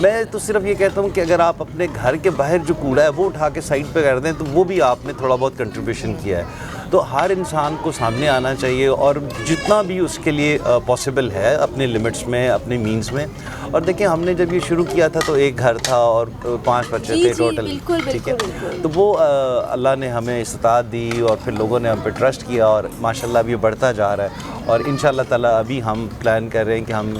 میں تو صرف یہ کہتا ہوں کہ اگر آپ اپنے گھر کے باہر جو کوڑا ہے وہ اٹھا کے سائڈ پہ کر دیں تو وہ بھی آپ نے تھوڑا بہت کنٹریبیوشن کیا ہے. تو ہر انسان کو سامنے آنا چاہیے اور جتنا بھی اس کے لیے پاسبل ہے اپنے لمٹس میں, اپنے مینز میں. اور دیکھیں ہم نے جب یہ شروع کیا تھا تو ایک گھر تھا اور 5 بچے تھے ٹوٹل, ٹھیک ہے. تو وہ اللہ نے ہمیں استطاعت دی اور پھر لوگوں نے ہم پہ ٹرسٹ کیا اور ماشاءاللہ اب یہ بڑھتا جا رہا ہے. اور انشاءاللہ تعالیٰ ابھی ہم پلان کر رہے ہیں کہ ہم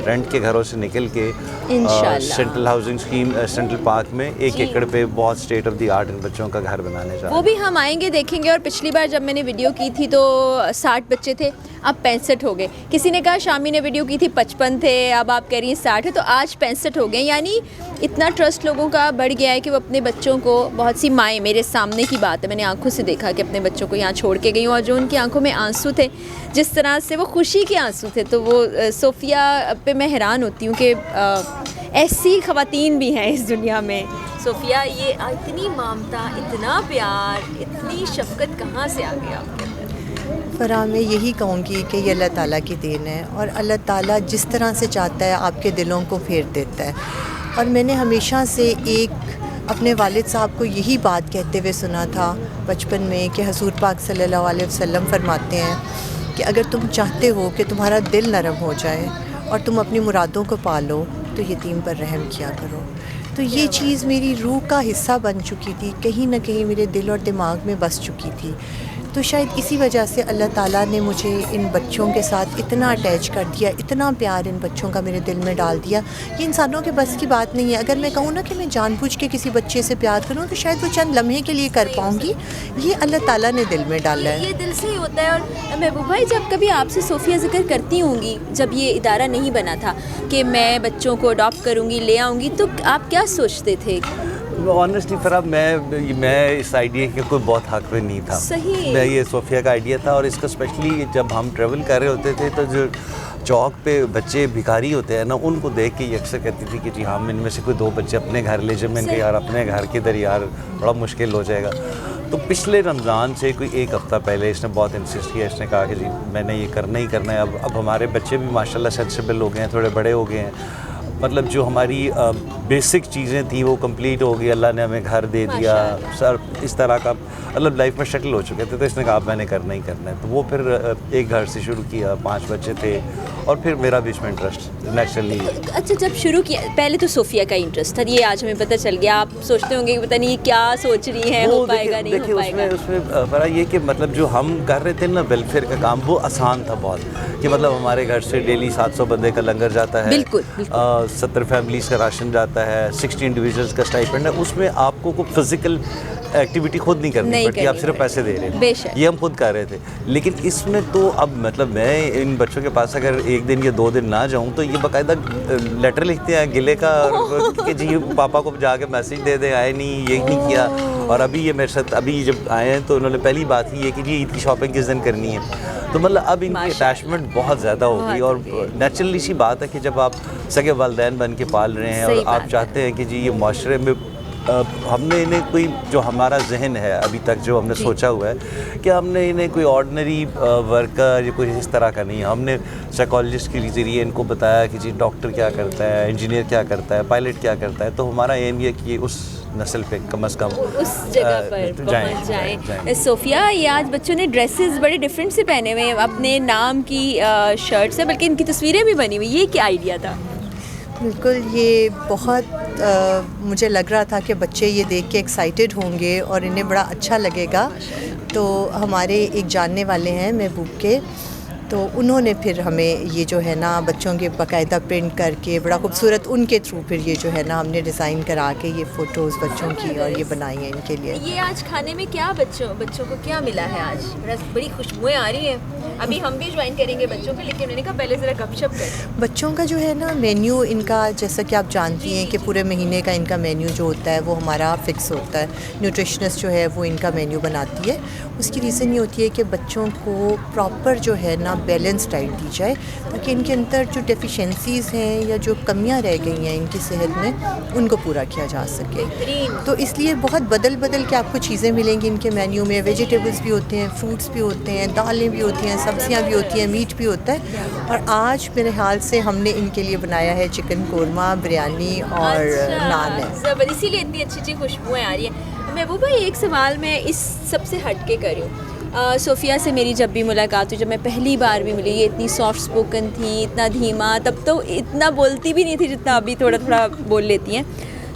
رینٹ کے گھروں سے نکل کے central housing scheme central park میں 1 ایکڑ پہ بہت اسٹیٹ آف دی آرٹ ان بچوں کا گھر بنانے جا رہے ہیں. وہ بھی ہم آئیں گے, دیکھیں گے. اور پچھلی بار جب میں نے ویڈیو کی تھی تو 60 بچے تھے, اب 65 ہو گئے. کسی نے کہا شامی نے ویڈیو کی تھی 55 تھے, اب آپ کہہ رہی ہیں 60 ہے, تو آج 65 ہو گئے. یعنی اتنا ٹرسٹ لوگوں کا بڑھ گیا ہے کہ وہ اپنے بچوں کو, بہت سی مائیں, میرے سامنے کی بات ہے, میں نے آنکھوں سے دیکھا کہ اپنے بچوں کو یہاں چھوڑ کے گئی ہوں, اور جو ان کی آنکھوں میں آنسو تھے, جس طرح سے وہ خوشی کے آنسو تھے, تو وہ صوفیہ پہ میں حیران ہوتی ہوں کہ ایسی خواتین بھی ہیں اس دنیا میں. صوفیہ, یہ اتنی ممتا, اتنا پیار, اتنی شفقت کہاں سے آ گیا آپ کے اندر؟ فرا, میں یہی کہوں گی کہ یہ اللہ تعالیٰ کی دین ہے, اور اللہ تعالیٰ جس طرح سے چاہتا ہے آپ کے دلوں کو پھیر دیتا ہے. اور میں نے ہمیشہ سے اپنے والد صاحب کو یہی بات کہتے ہوئے سنا تھا بچپن میں کہ حضور پاک صلی اللہ علیہ وسلم فرماتے ہیں کہ اگر تم چاہتے ہو کہ تمہارا دل نرم ہو جائے اور تم اپنی مرادوں کو پالو تو یتیم پر رحم کیا کرو. تو یہ چیز میری روح کا حصہ بن چکی تھی, کہیں نہ کہیں میرے دل اور دماغ میں بس چکی تھی. تو شاید اسی وجہ سے اللہ تعالیٰ نے مجھے ان بچوں کے ساتھ اتنا اٹیچ کر دیا, اتنا پیار ان بچوں کا میرے دل میں ڈال دیا. یہ انسانوں کے بس کی بات نہیں ہے. اگر میں کہوں نا کہ میں جان بوجھ کے کسی بچے سے پیار کروں تو شاید وہ چند لمحے کے لیے کر پاؤں گی, یہ اللہ تعالیٰ نے دل میں ڈالا ہے. یہ دل سے ہی ہوتا ہے. اور محبوب بھائی, جب کبھی آپ سے صوفیہ ذکر کرتی ہوں گی, جب یہ ادارہ نہیں بنا تھا کہ میں بچوں کو اڈاپٹ کروں گی, لے آؤں گی, تو آپ کیا سوچتے تھے؟ آنیسٹلی فرا, میں اس آئیڈیا کے کوئی بہت حق میں نہیں تھا. صحیح. میں یہ صوفیہ کا آئیڈیا تھا, اور اس کا اسپیشلی جب ہم ٹریول کر رہے ہوتے تھے تو جو چوک پہ بچے بھکاری ہوتے ہیں نا, ان کو دیکھ کے یہ اکثر کہتی تھی کہ جی ہم ان میں سے کوئی 2 بچے اپنے گھر لے جائیں. میں نے کہا یار اپنے گھر کے در یار بڑا مشکل ہو جائے گا. تو پچھلے رمضان سے کوئی 1 ہفتہ پہلے اس نے بہت انسسٹ کیا. اس نے کہا کہ جی میں نے یہ کرنا ہی کرنا ہے. اب ہمارے بچے بھی ماشاءاللہ سینسیبل ہو گئے ہیں, تھوڑے بڑے ہو گئے ہیں. مطلب جو ہماری بیسک چیزیں تھیں وہ کمپلیٹ ہو گئی, اللہ نے ہمیں گھر دے دیا, سر اس طرح کا مطلب لائف میں شکل ہو چکے تھے. تو اس نے کہا میں نے کرنا ہی کرنا ہے. تو وہ پھر ایک گھر سے شروع کیا, 5 بچے تھے, اور پھر میرا بیچ میں انٹرسٹ نیچرلی. اچھا, جب شروع کیا پہلے تو صوفیہ کا انٹرسٹ تھا, یہ آج ہمیں پتہ چل گیا. آپ سوچتے ہوں گے کہ پتہ نہیں کیا سوچ رہی ہیں, ہو پائے گا نہیں ہو پائے گا. اس میں فرا یہ کہ مطلب جو ہم کر رہے تھے نا ویلفیئر کا کام, وہ آسان تھا بہت. کہ مطلب ہمارے گھر سے ڈیلی 700 بندے کا لنگر جاتا ہے, بالکل 70 فیملیز کا راشن جاتا ہے, 60 انڈیویجولس کا اسٹائپنڈ ہے. اس میں آپ کو کوئی فزیکل ایکٹیویٹی خود نہیں کرنی پڑتی, آپ صرف پیسے دے رہے ہیں. یہ ہم خود کر رہے تھے. لیکن اس میں تو اب مطلب میں ان بچوں کے پاس اگر 1 دن یا 2 دن نہ جاؤں تو یہ باقاعدہ لیٹر لکھتے ہیں گلے کا کہ جی پاپا کو جا کے میسیج دے دیں, آئے نہیں, یہ نہیں کیا. اور ابھی یہ میرے ساتھ ابھی جب آئے ہیں تو انہوں نے پہلی بات ہی یہ کہ جی عید کی شاپنگ کس دن کرنی ہے. تو مطلب اب ان کی اٹیچمنٹ بہت زیادہ ہو گئی. اور نیچرلی سی بات ہے کہ جب آپ سگے والدین بن کے پال رہے ہیں اور آپ چاہتے ہیں کہ جی یہ معاشرے میں ہم نے انہیں کوئی جو ہمارا ذہن ہے ابھی تک جو ہم نے سوچا ہوا ہے کہ ہم نے انہیں کوئی آرڈنری ورکر یا کوئی اس طرح کا نہیں ہے. ہم نے سائیکالوجسٹ کے ذریعے ان کو بتایا کہ جی ڈاکٹر کیا کرتا ہے, انجینئر کیا کرتا ہے, پائلٹ کیا کرتا ہے. تو ہمارا ایم یہ کہ اس نسل پہ کم از کم اس جگہ پر پہنچ جائیں. صوفیہ, یہ آج بچوں نے ڈریسز بڑے ڈفرینٹ سے پہنے ہوئے ہیں, اپنے نام کی شرٹس ہیں, بلکہ ان کی تصویریں بھی بنی ہوئی. یہ کیا آئیڈیا تھا؟ بالکل, یہ بہت مجھے لگ رہا تھا کہ بچے یہ دیکھ کے ایکسائٹیڈ ہوں گے اور انہیں بڑا اچھا لگے گا. تو ہمارے ایک جاننے والے ہیں محبوب کے, تو انہوں نے پھر ہمیں یہ جو ہے نا بچوں کے باقاعدہ پرنٹ کر کے بڑا خوبصورت ان کے تھرو پھر یہ جو ہے نا ہم نے ڈیزائن کرا کے یہ فوٹوز بچوں کی اور یہ بنائی ہیں ان کے لیے. یہ آج کھانے میں کیا بچوں کو کیا ملا ہے آج؟ بڑی خوشبوئیں آ رہی ہیں. ابھی ہم بھی جوائن کریں گے بچوں کو, لیکن میں نے کہا پہلے ذرا گپ شپ کریں. بچوں کا جو ہے نا مینیو ان کا, جیسا کہ آپ جانتی ہیں کہ پورے مہینے کا ان کا مینیو جو ہوتا ہے وہ ہمارا فکس ہوتا ہے. نیوٹریشنسٹ جو ہے وہ ان کا مینیو بناتی ہے. اس کی ریزن یہ ہوتی ہے کہ بچوں کو پراپر جو ہے نا بیلنس ڈائٹ دی جائے تاکہ ان کے اندر جو ڈیفیشنسیز ہیں یا جو کمیاں رہ گئی ہیں ان کی صحت میں ان کو پورا کیا جا سکے. تو اس لیے بہت بدل کے آپ کو چیزیں ملیں گی ان کے مینیو میں. ویجیٹیبلس بھی ہوتے ہیں, فروٹس بھی ہوتے ہیں, دالیں بھی ہوتی ہیں, سبزیاں بھی ہوتی ہیں, میٹ بھی ہوتا ہے. اور آج میرے خیال سے ہم نے ان کے لیے بنایا ہے چکن قورمہ, بریانی اور نان ہے. اسی لیے اتنی اچھی اچھی خوشبوئیں آ رہی ہیں. محبوبہ ایک سوال میں اس سب سے ہٹ کے کر رہی ہوں. صوفیہ سے میری جب بھی ملاقات ہوئی, جب میں پہلی بار بھی ملی, یہ اتنی سافٹ اسپوکن تھی, اتنا دھیما, تب تو اتنا بولتی بھی نہیں تھی جتنا ابھی تھوڑا تھوڑا بول لیتی ہیں.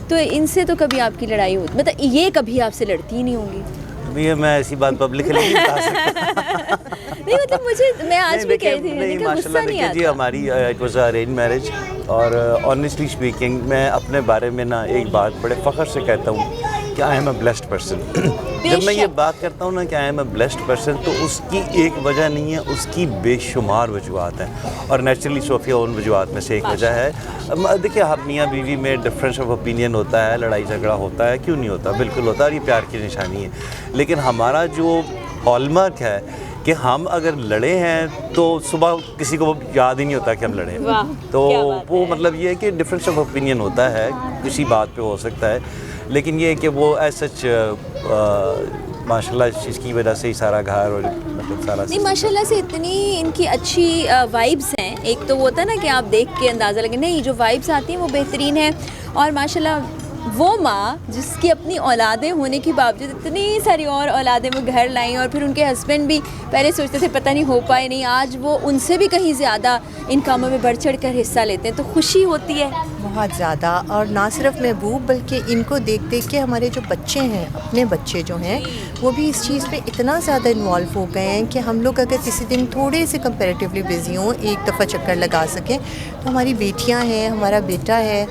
تو ان سے تو کبھی آپ کی لڑائی ہوتی, مطلب یہ کبھی آپ سے لڑتی ہی نہیں ہوں گی؟ یہ میں ایسی بات پبلکلی نہیں بتا سکتا. نہیں مطلب مجھے, میں آج بھی کہہ رہی تھی ماشاء اللہ. دیکھیے جی ہماری اٹ واز ارینج میرج, اور آنیسٹلی اسپیکنگ میں اپنے بارے میں نا ایک بات بڑے فخر سے کہتا ہوں کہ I am a blessed person. جب میں یہ بات کرتا ہوں نا کہ I am a blessed person, تو اس کی ایک وجہ نہیں ہے, اس کی بے شمار وجوہات ہیں, اور نیچرلی صوفیہ ان وجوہات میں سے ایک وجہ ہے. دیکھیے ہم میاں بیوی میں ڈفرینس آف اوپینین ہوتا ہے, لڑائی جھگڑا ہوتا ہے, کیوں نہیں ہوتا, بالکل ہوتا ہے, اور یہ پیار کی نشانی ہے. لیکن ہمارا جو ہال مارک ہے کہ ہم اگر لڑے ہیں تو صبح کسی کو یاد ہی نہیں ہوتا کہ ہم لڑے ہیں. تو وہ مطلب یہ ہے کہ ڈفرینس آف اوپینین ہوتا ہے, کسی بات پہ ہو سکتا ہے, لیکن یہ کہ وہ ایز سچ ماشاء اللہ اس کی وجہ سے ہی سارا گھر اور مطلب سارا نہیں ماشاء اللہ سے اتنی ان کی اچھی وائبس ہیں. ایک تو وہ ہوتا ہے نا کہ آپ دیکھ کے اندازہ لگے, نہیں جو وائبس آتی ہیں وہ بہترین ہیں. اور ماشاء اللہ وہ ماں جس کی اپنی اولادیں ہونے کے باوجود اتنی ساری اور اولادیں وہ گھر لائیں, اور پھر ان کے ہسبینڈ بھی پہلے سوچتے تھے پتہ نہیں ہو پائے نہیں, آج وہ ان سے بھی کہیں زیادہ ان کاموں میں بڑھ چڑھ کر حصہ لیتے ہیں, تو خوشی ہوتی ہے بہت زیادہ. اور نہ صرف محبوب بلکہ ان کو دیکھ کے ہمارے جو بچے ہیں, اپنے بچے جو ہیں, وہ بھی اس چیز پہ اتنا زیادہ انوالو ہو گئے ہیں کہ ہم لوگ اگر کسی دن تھوڑے سے کمپیریٹیولی بزی ہوں, ایک دفعہ چکر لگا سکیں, تو ہماری بیٹیاں ہیں, ہمارا بیٹا ہے,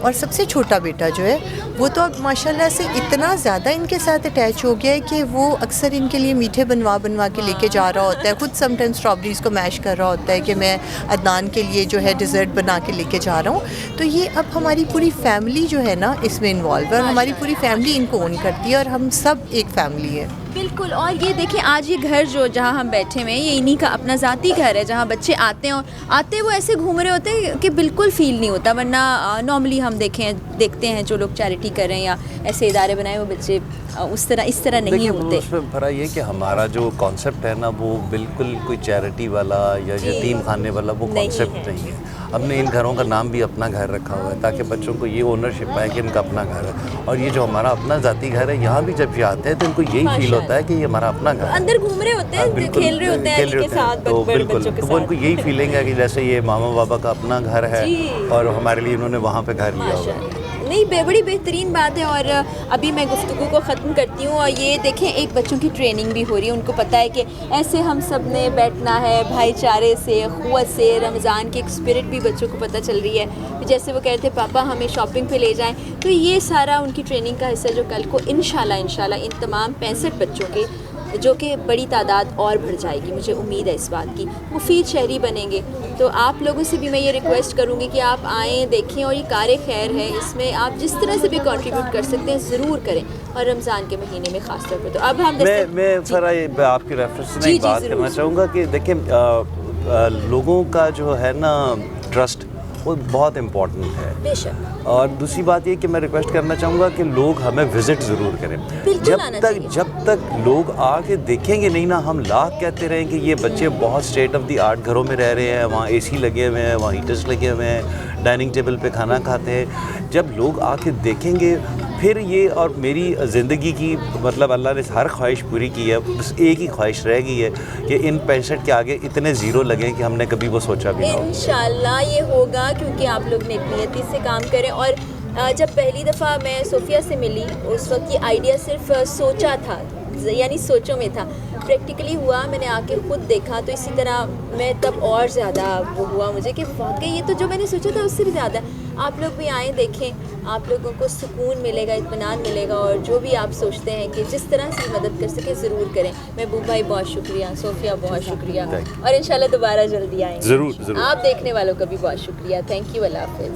اور سب سے چھوٹا بیٹا جو ہے وہ تو اب ماشاءاللہ سے اتنا زیادہ ان کے ساتھ اٹیچ ہو گیا ہے کہ وہ اکثر ان کے لیے میٹھے بنوا کے لے کے جا رہا ہوتا ہے. خود سم ٹائم اسٹرابریز کو میش کر رہا ہوتا ہے کہ میں عدنان کے لیے جو ہے ڈیزرٹ بنا کے لے کے جا رہا ہوں. تو یہ اب ہماری پوری فیملی جو ہے نا اس میں انوالو ہے, اور ہماری پوری فیملی ان کو اون کرتی ہے, اور ہم سب ایک فیملی ہے. بالکل. اور یہ دیکھیں آج یہ گھر جو جہاں ہم بیٹھے ہوئے ہیں, یہ انہی کا اپنا ذاتی گھر ہے, جہاں بچے آتے ہیں, اور آتے وہ ایسے گھوم رہے ہوتے ہیں کہ بالکل فیل نہیں ہوتا. ورنہ نارملی ہم دیکھتے ہیں جو لوگ چیریٹی کر رہے ہیں یا ایسے ادارے بنائے, وہ بچے اس طرح نہیں ہوتے. اس میں بڑا یہ کہ ہمارا جو کانسیپٹ ہے نا وہ بالکل کوئی چیریٹی والا یا یتیم خانے والا وہ کانسیپٹ نہیں ہے. ہم نے ان گھروں کا نام بھی اپنا گھر رکھا ہوا ہے تاکہ بچوں کو یہ اونرشپ آئے کہ ان کا اپنا گھر ہے. اور یہ جو ہمارا اپنا ذاتی گھر ہے, یہاں بھی جب یہ آتے ہیں تو ان کو یہی فیل ہوتا ہے کہ یہ ہمارا اپنا گھر ہے. اندر گھوم رہے ہوتے ہیں, کھیل رہے ہوتے ہیں کے ساتھ, تو بالکل تو وہ ان کو یہی فیلنگ ہے کہ جیسے یہ ماما بابا کا اپنا گھر ہے, اور ہمارے لیے انہوں نے وہاں پہ گھر لیا ہوا ہے. نہیں بڑی بہترین بات ہے. اور ابھی میں گفتگو کو ختم کرتی ہوں, اور یہ دیکھیں ایک بچوں کی ٹریننگ بھی ہو رہی ہے. ان کو پتہ ہے کہ ایسے ہم سب نے بیٹھنا ہے, بھائی چارے سے, اخوت سے. رمضان کی ایک اسپرٹ بھی بچوں کو پتہ چل رہی ہے. جیسے وہ کہتے ہیں پاپا ہمیں شاپنگ پہ لے جائیں, تو یہ سارا ان کی ٹریننگ کا حصہ جو کل کو انشاءاللہ ان تمام 65 بچوں کے, جو کہ بڑی تعداد اور بڑھ جائے گی, مجھے امید ہے اس بات کی, مفید شہری بنیں گے. تو آپ لوگوں سے بھی میں یہ ریکویسٹ کروں گی کہ آپ آئیں, دیکھیں, اور یہ کار خیر ہے, اس میں آپ جس طرح سے بھی کنٹریبیوٹ کر سکتے ہیں ضرور کریں, اور رمضان کے مہینے میں خاص طور پر. تو اب ہم میں فرح آپ کی ریفرنس سے ایک بات کرنا چاہوں گا کہ دیکھیں لوگوں کا جو ہے نا ٹرسٹ وہ بہت امپورٹنٹ ہے. بے شک. اور دوسری بات یہ کہ میں ریکویسٹ کرنا چاہوں گا کہ لوگ ہمیں وزٹ ضرور کریں. جب تک لوگ آ کے دیکھیں گے نہیں نا, ہم لاکھ کہتے رہیں کہ یہ بچے بہت اسٹیٹ آف دی آرٹ گھروں میں رہ رہے ہیں, وہاں اے سی لگے ہوئے ہیں, وہاں ہیٹرز لگے ہوئے ہیں, ڈائننگ ٹیبل پہ کھانا کھاتے ہیں. جب لوگ آ کے دیکھیں گے پھر یہ, اور میری زندگی کی مطلب اللہ نے ہر خواہش پوری کی ہے, بس ایک ہی خواہش رہ گئی ہے کہ ان 65 کے آگے اتنے زیرو لگیں کہ ہم نے کبھی وہ سوچا بھی نہ ہو. انشاءاللہ یہ ہوگا, کیونکہ آپ لوگ نیتی سے کام کریں. اور جب پہلی دفعہ میں صوفیہ سے ملی, اس وقت یہ آئیڈیا صرف سوچا تھا, یعنی سوچوں میں تھا. پریکٹیکلی ہوا, میں نے آ کے خود دیکھا, تو اسی طرح میں تب اور زیادہ وہ ہوا مجھے کہ واقعی یہ تو جو میں نے سوچا تھا اس سے بھی زیادہ. آپ لوگ بھی آئیں, دیکھیں, آپ لوگوں کو سکون ملے گا, اطمینان ملے گا, اور جو بھی آپ سوچتے ہیں کہ جس طرح سے مدد کر سکے ضرور کریں. محبوب بھائی بہت شکریہ, صوفیہ بہت شکریہ, اور انشاءاللہ دوبارہ جلدی آئیں گے. ضرور. آپ دیکھنے والوں کا بھی بہت شکریہ. Thank you. اللہ حافظ.